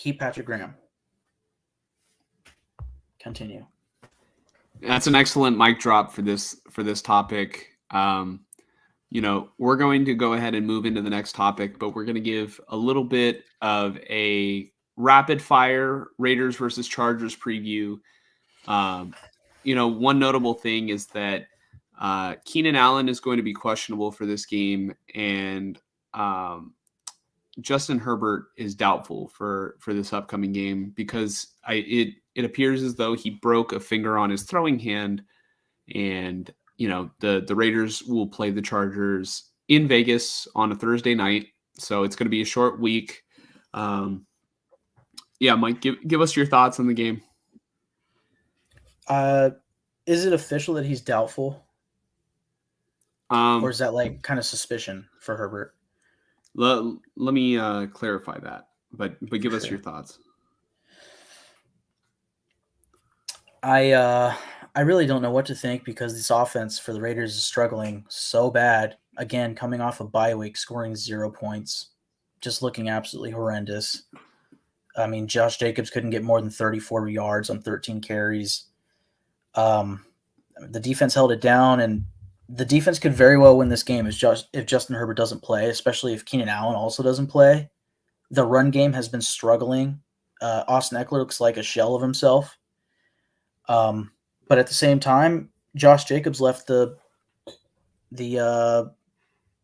Keep Patrick Graham. Continue. That's an excellent mic drop for this topic. We're going to go ahead and move into the next topic, but we're going to give a little bit of a rapid fire Raiders versus Chargers preview. One notable thing is that Keenan Allen is going to be questionable for this game, and Justin Herbert is doubtful for this upcoming game because it appears as though he broke a finger on his throwing hand, and the Raiders will play the Chargers in Vegas on a Thursday night, so it's going to be a short week. Mike, give us your thoughts on the game. Is it official that he's doubtful? Or is that like kind of suspicion for Herbert? Let me clarify that, but give us your thoughts. I really don't know what to think because this offense for the Raiders is struggling so bad. Again, coming off a bye week, scoring 0 points, just looking absolutely horrendous. I mean, Josh Jacobs couldn't get more than 34 yards on 13 carries. The defense held it down, and the defense could very well win this game if Justin Herbert doesn't play, especially if Keenan Allen also doesn't play. The run game has been struggling. Austin Eckler looks like a shell of himself. But at the same time, Josh Jacobs left the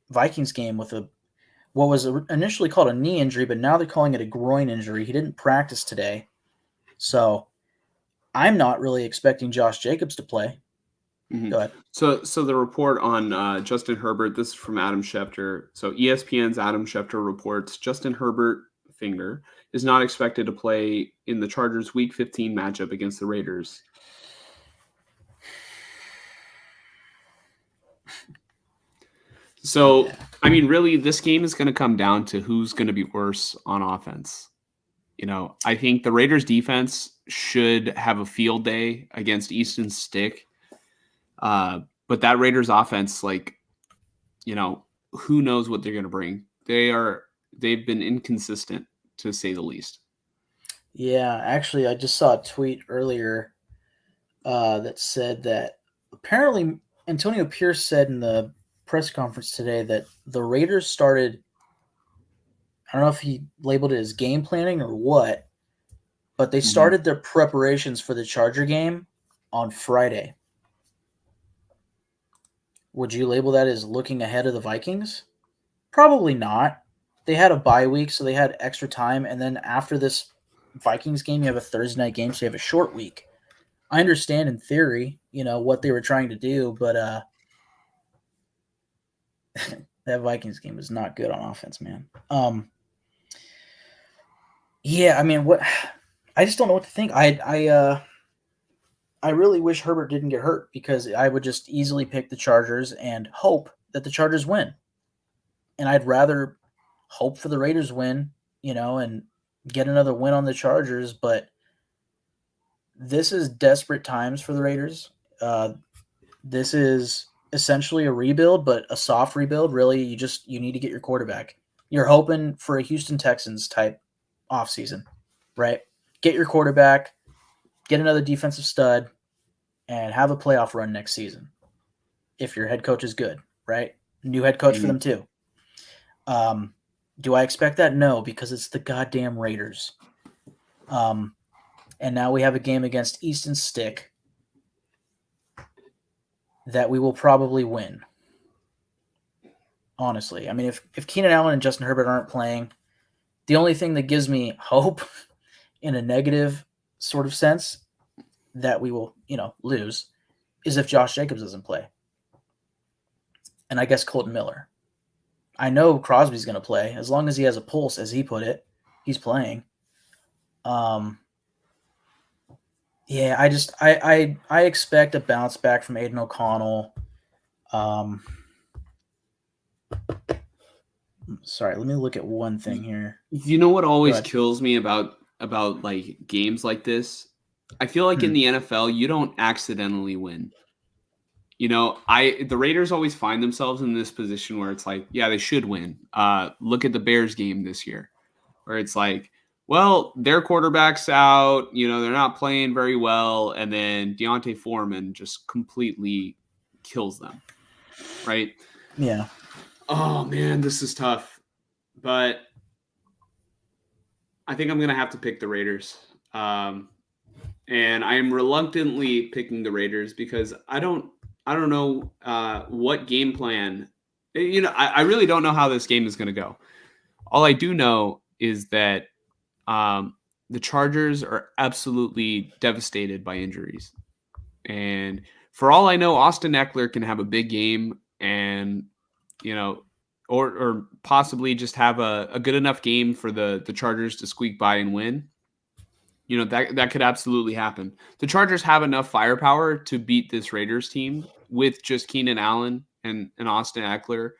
Vikings game with what was initially called a knee injury, but now they're calling it a groin injury. He didn't practice today. So I'm not really expecting Josh Jacobs to play. Mm-hmm. Go ahead. So the report on Justin Herbert, this is from Adam Schefter. So ESPN's Adam Schefter reports Justin Herbert finger is not expected to play in the Chargers Week 15 matchup against the Raiders. So, I mean, really, this game is going to come down to who's going to be worse on offense. I think the Raiders defense should have a field day against Easton Stick. But that Raiders offense, who knows what they're going to bring? They've been inconsistent, to say the least. Yeah, actually, I just saw a tweet earlier that said that apparently Antonio Pierce said in the press conference today that the Raiders started, I don't know if he labeled it as game planning or what, but they started their preparations for the Charger game on Friday. Would you label that as looking ahead of the Vikings? Probably not. They had a bye week, so they had extra time. And then after this Vikings game, you have a Thursday night game, so you have a short week. I understand in theory, what they were trying to do, but that Vikings game was not good on offense, man. Yeah, I mean, I just don't know what to think. I really wish Herbert didn't get hurt because I would just easily pick the Chargers and hope that the Chargers win. And I'd rather hope for the Raiders win, and get another win on the Chargers. But this is desperate times for the Raiders. This is essentially a rebuild, but a soft rebuild. Really, you need to get your quarterback. You're hoping for a Houston Texans type offseason, right? Get your quarterback, get another defensive stud, and have a playoff run next season. If your head coach is good, right? New head coach for them too. Do I expect that? No, because it's the goddamn Raiders. And now we have a game against Easton Stick that we will probably win. Honestly. I mean, if Keenan Allen and Justin Herbert aren't playing, the only thing that gives me hope in a negative sort of sense that we will, lose is if Josh Jacobs doesn't play. And I guess Colton Miller. I know Crosby's going to play. As long as he has a pulse, as he put it, he's playing. Yeah, I expect a bounce back from Aiden O'Connell. Sorry, let me look at one thing here. You know what always kills me about like games like this? I feel like in the NFL, you don't accidentally win. The Raiders always find themselves in this position where it's like, yeah, they should win. Look at the Bears game this year, where it's like, well, their quarterback's out, they're not playing very well, and then Deontay Foreman just completely kills them, right? Yeah. Oh, man, this is tough. But I think I'm going to have to pick the Raiders. And I am reluctantly picking the Raiders because I don't know what game plan. I really don't know how this game is going to go. All I do know is that the Chargers are absolutely devastated by injuries. And for all I know, Austin Eckler can have a big game and, or possibly just have a good enough game for the Chargers to squeak by and win. That could absolutely happen. The Chargers have enough firepower to beat this Raiders team with just Keenan Allen and Austin Eckler.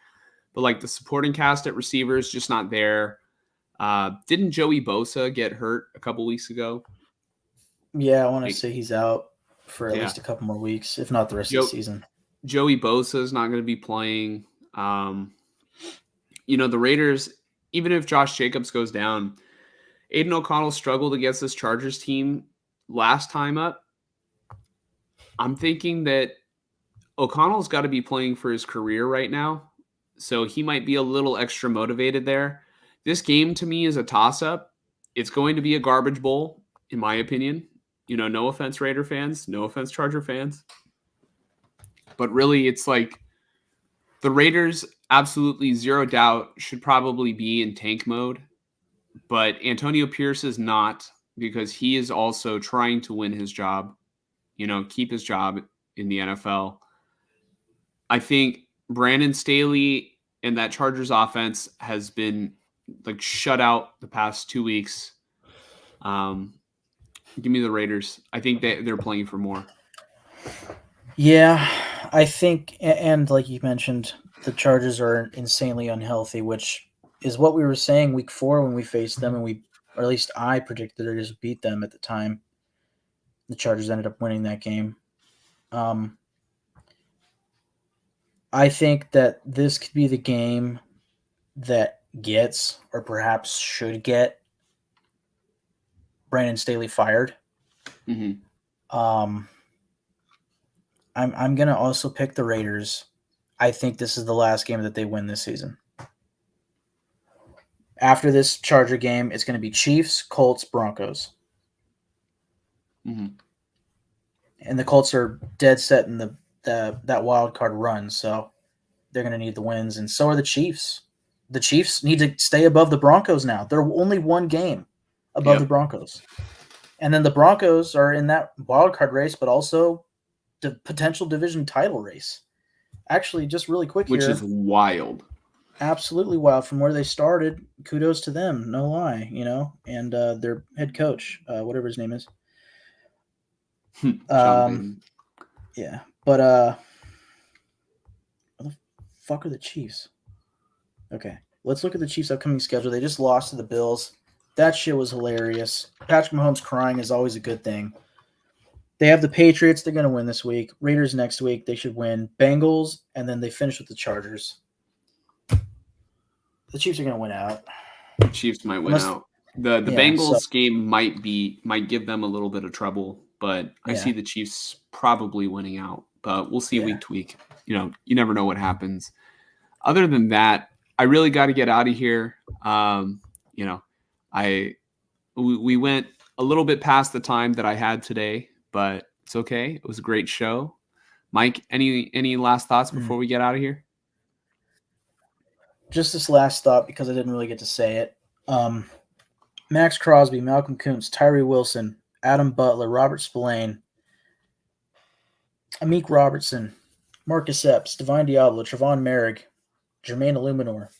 But like the supporting cast at receivers, just not there. Didn't Joey Bosa get hurt a couple weeks ago? Yeah, I want to say he's out for at Yeah. least a couple more weeks, if not the rest of the season. Joey Bosa is not going to be playing. The Raiders, even if Josh Jacobs goes down, Aiden O'Connell struggled against this Chargers team last time up. I'm thinking that O'Connell's got to be playing for his career right now, so he might be a little extra motivated there. This game to me is a toss-up. It's going to be a garbage bowl, in my opinion. No offense, Raider fans. No offense, Charger fans. But really, it's like the Raiders, absolutely zero doubt, should probably be in tank mode. But Antonio Pierce is not, because he is also trying to win his job, keep his job in the NFL. I think Brandon Staley and that Chargers offense has been like shut out the past 2 weeks. Give me the Raiders. I think they're playing for more. Yeah, I think, and like you mentioned, the Chargers are insanely unhealthy, which is what we were saying week 4 when we faced them, and or at least I predicted they just beat them at the time. The Chargers ended up winning that game. I think that this could be the game that gets, or perhaps should get, Brandon Staley fired. Mm-hmm. I'm gonna also pick the Raiders. I think this is the last game that they win this season. After this Charger game, it's going to be Chiefs, Colts, Broncos. Mm-hmm. And the Colts are dead set in that wild card run, so they're going to need the wins, and so are the Chiefs. The Chiefs need to stay above the Broncos now. They're only one game above the Broncos. And then the Broncos are in that wild card race, but also the potential division title race. Actually, just really quick Which here. Which is wild. Absolutely wild from where they started. Kudos to them, no lie, and their head coach, whatever his name is. Yeah, but what the fuck are the Chiefs? Okay, let's look at the Chiefs' upcoming schedule. They just lost to the Bills. That shit was hilarious. Patrick Mahomes crying is always a good thing. They have the Patriots. They're going to win this week. Raiders next week. They should win. Bengals, and then they finish with the Chargers. The Chiefs are going to win out. Chiefs might win out. The Bengals game might give them a little bit of trouble, but I see the Chiefs probably winning out. But we'll see week to week. You never know what happens. Other than that, I really got to get out of here. We went a little bit past the time that I had today, but it's okay. It was a great show. Mike, any last thoughts before we get out of here? Just this last thought, because I didn't really get to say it. Max Crosby, Malcolm Kuntz, Tyree Wilson, Adam Butler, Robert Spillane, Amik Robertson, Marcus Epps, Divine Diablo, Trevon Merrick, Jermaine Illuminor,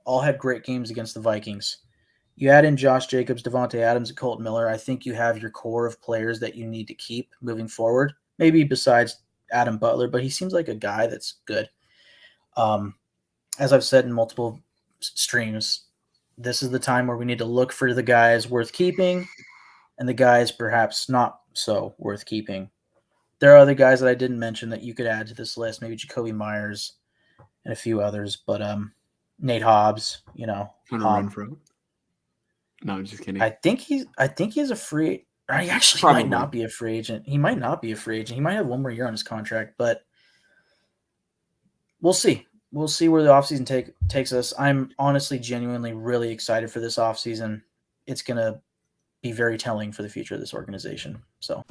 all had great games against the Vikings. You add in Josh Jacobs, Devontae Adams, and Colton Miller, I think you have your core of players that you need to keep moving forward. Maybe besides Adam Butler, but he seems like a guy that's good. As I've said in multiple streams, this is the time where we need to look for the guys worth keeping and the guys perhaps not so worth keeping. There are other guys that I didn't mention that you could add to this list, maybe Jacoby Myers and a few others, but Nate Hobbs, Hunter Renfrow. No, I'm just kidding. I think he's a free. Or he actually Probably. might not be a free agent. He might not be a free agent. He might have one more year on his contract, but we'll see. We'll see where the offseason takes us. I'm honestly, genuinely, really excited for this offseason. It's gonna be very telling for the future of this organization. So.